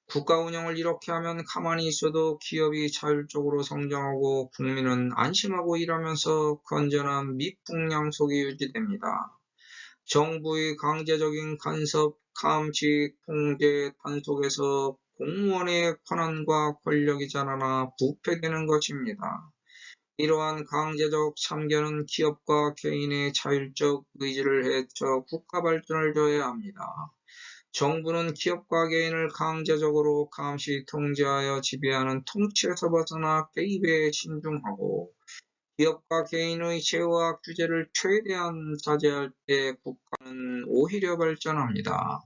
국가 운영을 이렇게 하면 가만히 있어도 기업이 자율적으로 성장하고 국민은 안심하고 일하면서 건전한 미풍양속이 유지됩니다. 정부의 강제적인 간섭, 감시, 통제, 단속에서 공무원의 권한과 권력이 자라나 부패되는 것입니다. 이러한 강제적 참견은 기업과 개인의 자율적 의지를 해쳐 국가 발전을 저해합니다. 정부는 기업과 개인을 강제적으로 감시, 통제하여 지배하는 통치에서 벗어나 개입에 신중하고 기업과 개인의 제어와 규제를 최대한 자제할 때 국가는 오히려 발전합니다.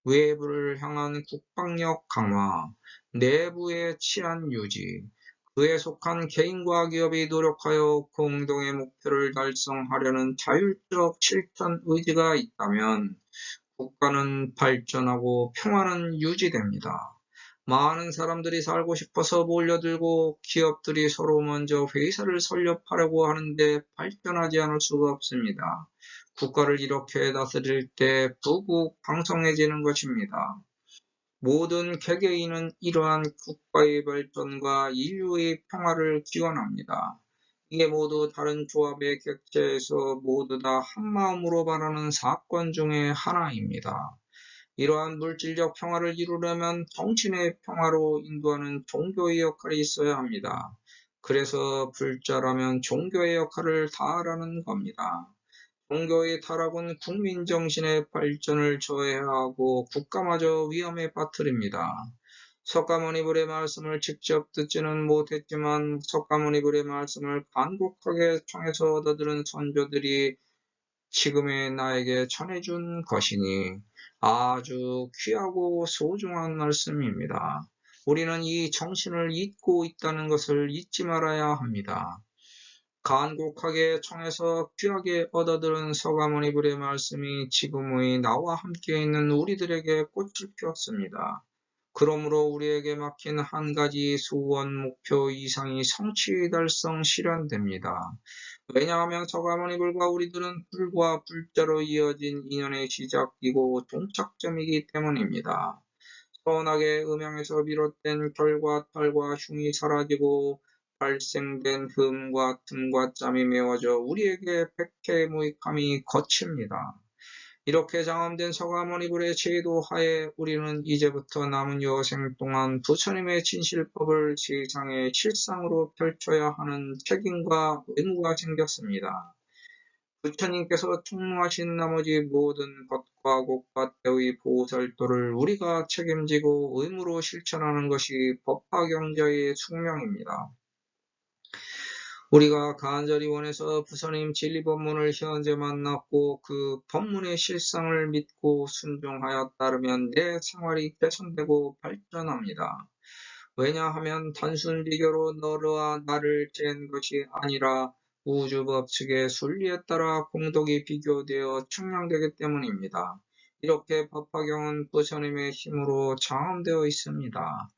외부를 향한 국방력 강화, 내부의 치안 유지, 그에 속한 개인과 기업이 노력하여 공동의 목표를 달성하려는 자율적 실천 의지가 있다면 국가는 발전하고 평화는 유지됩니다. 많은 사람들이 살고 싶어서 몰려들고 기업들이 서로 먼저 회사를 설립하려고 하는데 발전하지 않을 수가 없습니다. 국가를 이렇게 다스릴 때 부국방성해지는 것입니다. 모든 개개인은 이러한 국가의 발전과 인류의 평화를 기원합니다. 이게 모두 다른 조합의 객체에서 모두 다 한마음으로 바라는 사건 중의 하나입니다. 이러한 물질적 평화를 이루려면 정신의 평화로 인도하는 종교의 역할이 있어야 합니다. 그래서 불자라면 종교의 역할을 다하라는 겁니다. 종교의 타락은 국민 정신의 발전을 저해하고 국가마저 위험에 빠뜨립니다. 석가모니불의 말씀을 직접 듣지는 못했지만 석가모니불의 말씀을 간곡하게 청해서 얻어들은 선조들이 지금의 나에게 전해준 것이니 아주 귀하고 소중한 말씀입니다. 우리는 이 정신을 잊고 있다는 것을 잊지 말아야 합니다. 간곡하게 청해서 귀하게 얻어들은 서가모니불의 말씀이 지금의 나와 함께 있는 우리들에게 꽃을 피웠습니다. 그러므로 우리에게 막힌 한 가지 소원 목표 이상이 성취 달성 실현됩니다. 왜냐하면 서가모니불과 우리들은 불과 불자로 이어진 인연의 시작이고 종착점이기 때문입니다. 선악의 음양에서 비롯된 결과, 탈과 흉이 사라지고 발생된 흠과 틈과 짬이 메워져 우리에게 백해무익함이 거칩니다. 이렇게 장엄된 서가모니불의 제도 하에 우리는 이제부터 남은 여생 동안 부처님의 진실법을 세상의 실상으로 펼쳐야 하는 책임과 의무가 생겼습니다. 부처님께서 충무하신 나머지 모든 것과 곳과 때의 보살도를 우리가 책임지고 의무로 실천하는 것이 법화경자의 숙명입니다. 우리가 간절히 원해서 부처님 진리법문을 현재 만났고 그 법문의 실상을 믿고 순종하여 따르면 내 생활이 개선되고 발전합니다. 왜냐하면 단순 비교로 너와 나를 잰 것이 아니라 우주 법칙의 순리에 따라 공덕이 비교되어 측량되기 때문입니다. 이렇게 법화경은 부처님의 힘으로 장엄되어 있습니다.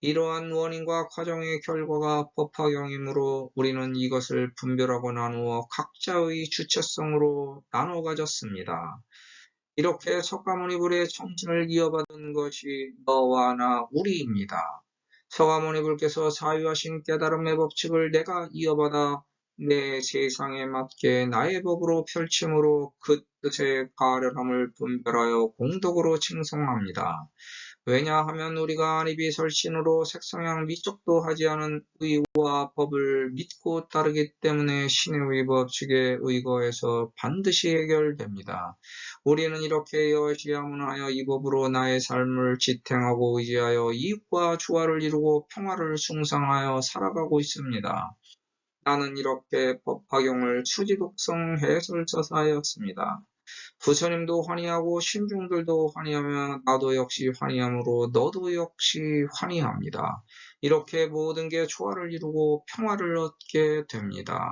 이러한 원인과 과정의 결과가 법화경이므로 우리는 이것을 분별하고 나누어 각자의 주체성으로 나눠 가졌습니다. 이렇게 석가모니불의 정신을 이어받은 것이 너와 나 우리입니다. 석가모니불께서 사유하신 깨달음의 법칙을 내가 이어받아 내 세상에 맞게 나의 법으로 펼침으로 그 뜻의 가련함을 분별하여 공덕으로 칭송합니다. 왜냐하면 우리가 안이비설신으로 색성양 미적도 하지 않은 의와 법을 믿고 따르기 때문에 신의 법칙에 의거해서 반드시 해결됩니다. 우리는 이렇게 여시야문하여 이 법으로 나의 삶을 지탱하고 의지하여 이익과 조화를 이루고 평화를 숭상하여 살아가고 있습니다. 나는 이렇게 법화경을 수지독성 해설서사하였습니다. 부처님도 환희하고 신중들도 환희하며 나도 역시 환희하므로 너도 역시 환희합니다. 이렇게 모든 게 조화를 이루고 평화를 얻게 됩니다.